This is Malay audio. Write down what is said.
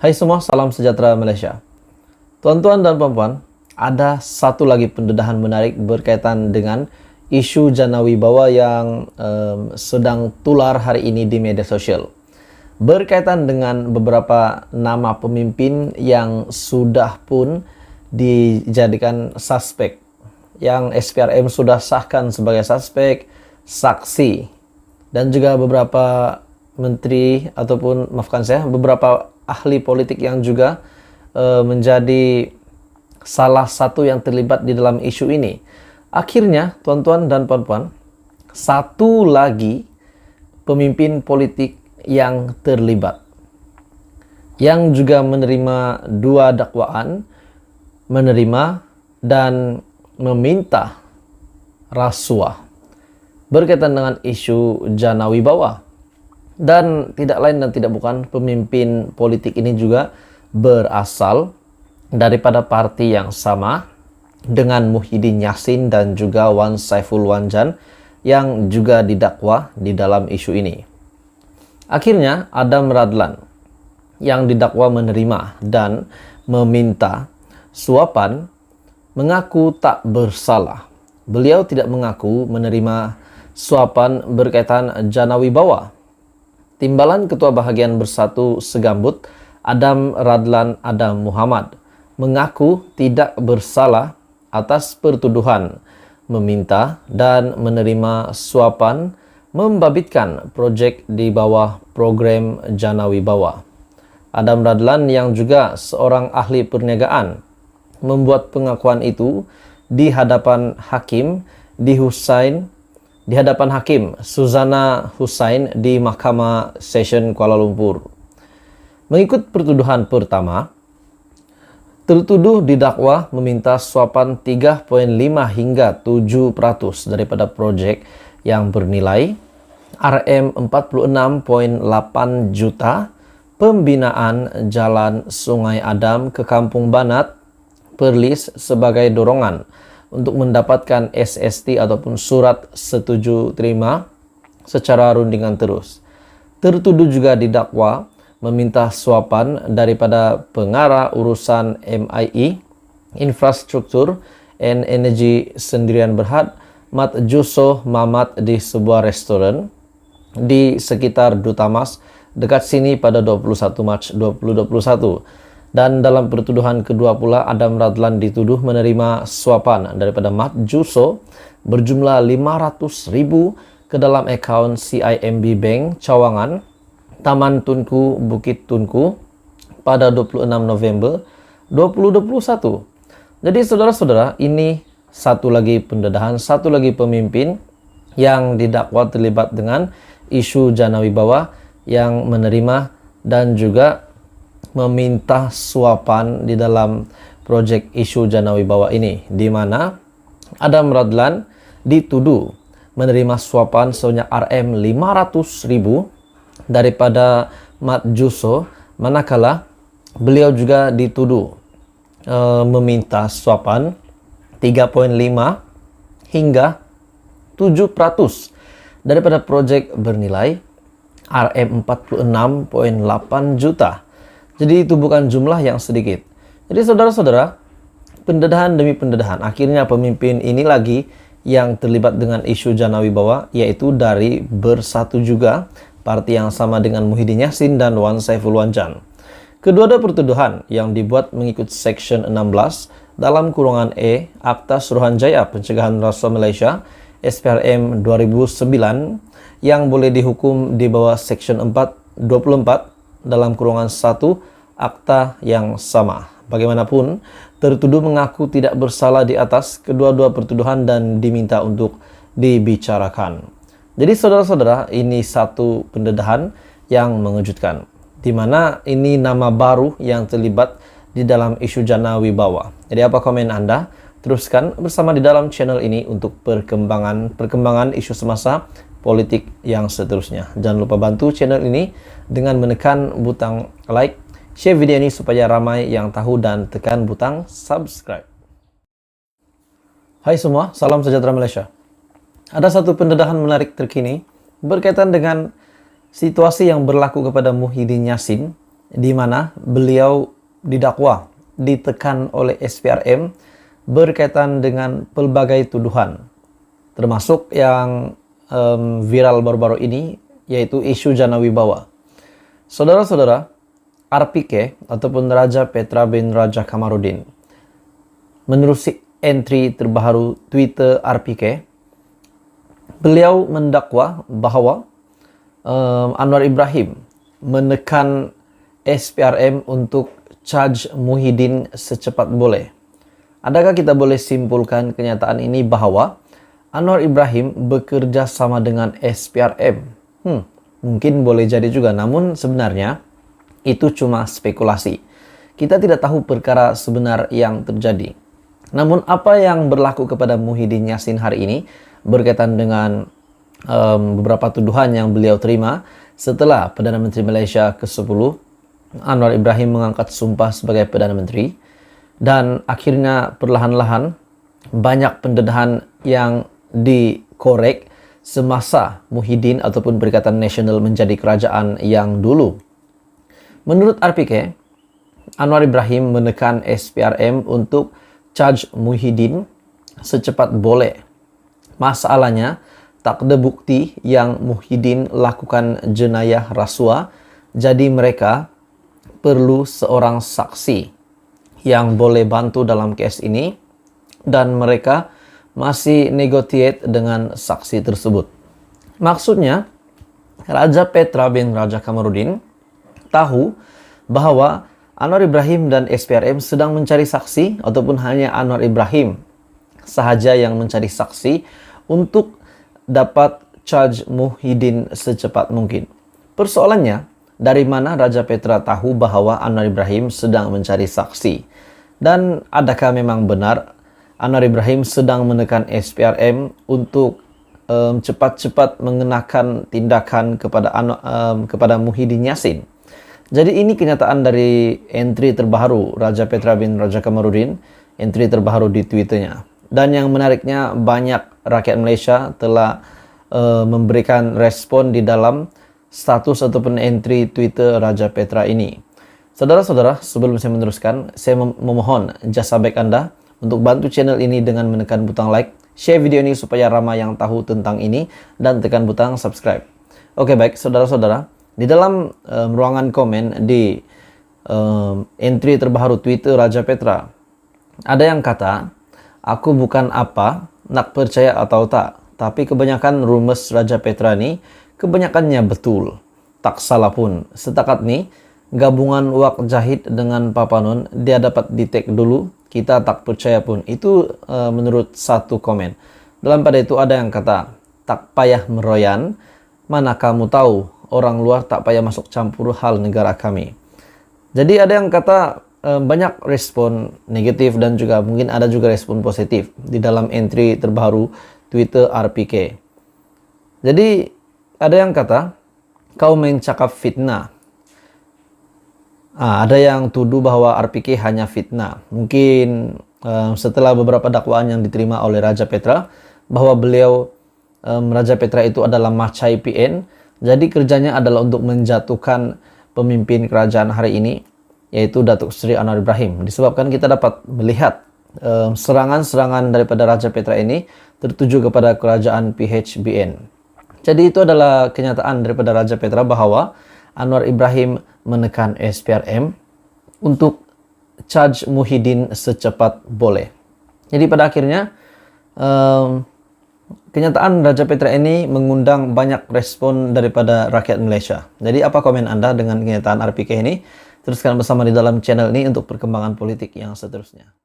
Hai semua, salam sejahtera Malaysia. Tuan-tuan dan puan-puan, ada satu lagi pendedahan menarik berkaitan dengan isu jana wibawa yang sedang tular hari ini di media sosial. Berkaitan dengan beberapa nama pemimpin yang sudah pun dijadikan suspek, yang SPRM sudah sahkan sebagai suspek, saksi, dan juga beberapa menteri ataupun beberapa ahli politik yang juga menjadi salah satu yang terlibat di dalam isu ini. Akhirnya, tuan-tuan dan puan-puan, satu lagi pemimpin politik yang terlibat, yang juga menerima dua dakwaan, menerima dan meminta rasuah berkaitan dengan isu jana wibawa. Dan tidak lain dan tidak bukan, pemimpin politik ini juga berasal daripada parti yang sama dengan Muhyiddin Yassin dan juga Wan Saiful Wanjan yang juga didakwa di dalam isu ini. Akhirnya Adam Radlan yang didakwa menerima dan meminta suapan mengaku tak bersalah. Beliau tidak mengaku menerima suapan berkaitan jana wibawa. Timbalan Ketua Bahagian Bersatu Segambut, Adam Radlan Adam Muhammad, mengaku tidak bersalah atas pertuduhan meminta dan menerima suapan membabitkan projek di bawah program jana wibawa. Adam Radlan yang juga seorang ahli perniagaan membuat pengakuan itu di hadapan Hakim Suzana Hussain di Mahkamah Session Kuala Lumpur. Mengikut pertuduhan pertama, tertuduh didakwa meminta suapan 3.5 hingga 7% daripada projek yang bernilai RM46.8 juta pembinaan Jalan Sungai Adam ke Kampung Banat, Perlis sebagai dorongan untuk mendapatkan SST ataupun surat setuju terima secara rundingan terus. Tertuduh juga didakwa meminta suapan daripada pengarah urusan MIE, Infrastruktur and Energy Sendirian Berhad, Mat Jusoh Mamat di sebuah restoran di sekitar Duta Mas dekat sini pada 21 Mac 2021. Dan dalam pertuduhan kedua pula, Adam Radlan dituduh menerima suapan daripada Mat Jusoh berjumlah 500,000 ke dalam akaun CIMB Bank Cawangan, Taman Tunku, Bukit Tunku pada 26 November 2021. Jadi saudara-saudara, ini satu lagi pendedahan, satu lagi pemimpin yang didakwa terlibat dengan isu jana wibawa yang menerima dan juga meminta suapan di dalam proyek isu jana wibawa ini, di mana Adam Radlan dituduh menerima suapan sebanyak RM500.000 daripada Mat Jusoh, manakala beliau juga dituduh meminta suapan 3.5 hingga 7% daripada proyek bernilai RM46.8 juta. Jadi itu bukan jumlah yang sedikit. Jadi saudara-saudara, pendedahan demi pendedahan, akhirnya pemimpin ini lagi yang terlibat dengan isu jana wibawa, yaitu dari Bersatu juga, parti yang sama dengan Muhyiddin Yassin dan Wan Saiful Wanjan. Kedua-dua pertuduhan yang dibuat mengikut Section 16 dalam kurungan E Akta Suruhanjaya Pencegahan Rasuah Malaysia SPRM 2009 yang boleh dihukum di bawah Section 24 dalam kurungan 1 akta yang sama. Bagaimanapun, tertuduh mengaku tidak bersalah di atas kedua-dua pertuduhan dan diminta untuk dibicarakan. Jadi saudara-saudara, ini satu pendedahan yang mengejutkan, di mana ini nama baru yang terlibat di dalam isu jana wibawa. Jadi apa komen Anda? Teruskan bersama di dalam channel ini untuk perkembangan isu semasa politik yang seterusnya. Jangan lupa bantu channel ini dengan menekan butang like, share video ini supaya ramai yang tahu, dan tekan butang subscribe. Hai semua, salam sejahtera Malaysia. Ada satu pendedahan menarik terkini berkaitan dengan situasi yang berlaku kepada Muhyiddin Yassin di mana beliau didakwa, ditekan oleh SPRM berkaitan dengan pelbagai tuduhan, termasuk yang viral baru-baru ini, yaitu isu Jana Wibawa. Saudara-saudara, RPK ataupun Raja Petra bin Raja Kamarudin, menerusi entry terbaru Twitter RPK, beliau mendakwa bahwa Anwar Ibrahim menekan SPRM untuk charge Muhyiddin secepat boleh. Adakah kita boleh simpulkan kenyataan ini bahwa Anwar Ibrahim bekerja sama dengan SPRM? Mungkin boleh jadi juga, namun sebenarnya itu cuma spekulasi. Kita tidak tahu perkara sebenar yang terjadi. Namun apa yang berlaku kepada Muhyiddin Yassin hari ini berkaitan dengan beberapa tuduhan yang beliau terima setelah Perdana Menteri Malaysia ke-10 Anwar Ibrahim mengangkat sumpah sebagai Perdana Menteri, dan akhirnya perlahan-lahan banyak pendedahan yang dikorek semasa Muhyiddin ataupun Perikatan Nasional menjadi kerajaan yang dulu. Menurut RPK, Anwar Ibrahim menekan SPRM untuk charge Muhyiddin secepat boleh. Masalahnya, tak ada bukti yang Muhyiddin lakukan jenayah rasuah, jadi mereka perlu seorang saksi yang boleh bantu dalam kes ini, dan mereka masih negotiate dengan saksi tersebut. Maksudnya, Raja Petra bin Raja Kamarudin tahu bahwa Anwar Ibrahim dan SPRM sedang mencari saksi, ataupun hanya Anwar Ibrahim sahaja yang mencari saksi untuk dapat charge Muhyiddin secepat mungkin. Persoalannya, dari mana Raja Petra tahu bahwa Anwar Ibrahim sedang mencari saksi? Dan adakah memang benar Anwar Ibrahim sedang menekan SPRM untuk cepat-cepat mengenakan tindakan kepada Muhyiddin Yassin? Jadi ini kenyataan dari entry terbaru Raja Petra bin Raja Kamarudin, entry terbaru di Twitternya. Dan yang menariknya, banyak rakyat Malaysia telah memberikan respon di dalam status ataupun entry Twitter Raja Petra ini. Saudara-saudara, sebelum saya meneruskan, saya memohon jasa baik Anda untuk bantu channel ini dengan menekan butang like, share video ini supaya ramai yang tahu tentang ini, dan tekan butang subscribe. Oke, baik saudara-saudara, di dalam ruangan komen di entry terbaru Twitter Raja Petra, ada yang kata, "Aku bukan apa, nak percaya atau tak, tapi kebanyakan rumors Raja Petra ni kebanyakannya betul. Tak salah pun. Setakat ni, gabungan Wak Jahid dengan Papanon, dia dapat detect dulu, kita tak percaya pun." Itu menurut satu komen. Dalam pada itu ada yang kata, "Tak payah meroyan, mana kamu tahu, orang luar tak payah masuk campur hal negara kami." Jadi ada yang kata banyak respon negatif, dan juga mungkin ada juga respon positif di dalam entry terbaru Twitter RPK. Jadi ada yang kata, "Kau main cakap fitnah." Ada yang tuduh bahwa RPK hanya fitnah. Mungkin setelah beberapa dakwaan yang diterima oleh Raja Petra, bahwa beliau, Raja Petra itu adalah macai PN, jadi kerjanya adalah untuk menjatuhkan pemimpin kerajaan hari ini, yaitu Datuk Seri Anwar Ibrahim. Disebabkan kita dapat melihat serangan-serangan daripada Raja Petra ini tertuju kepada kerajaan PHBN. Jadi itu adalah kenyataan daripada Raja Petra bahwa Anwar Ibrahim menekan SPRM untuk charge Muhyiddin secepat boleh. Jadi pada akhirnya kenyataan Raja Petra ini mengundang banyak respon daripada rakyat Malaysia. Jadi apa komen Anda dengan kenyataan RPK ini? Teruskan bersama di dalam channel ini untuk perkembangan politik yang seterusnya.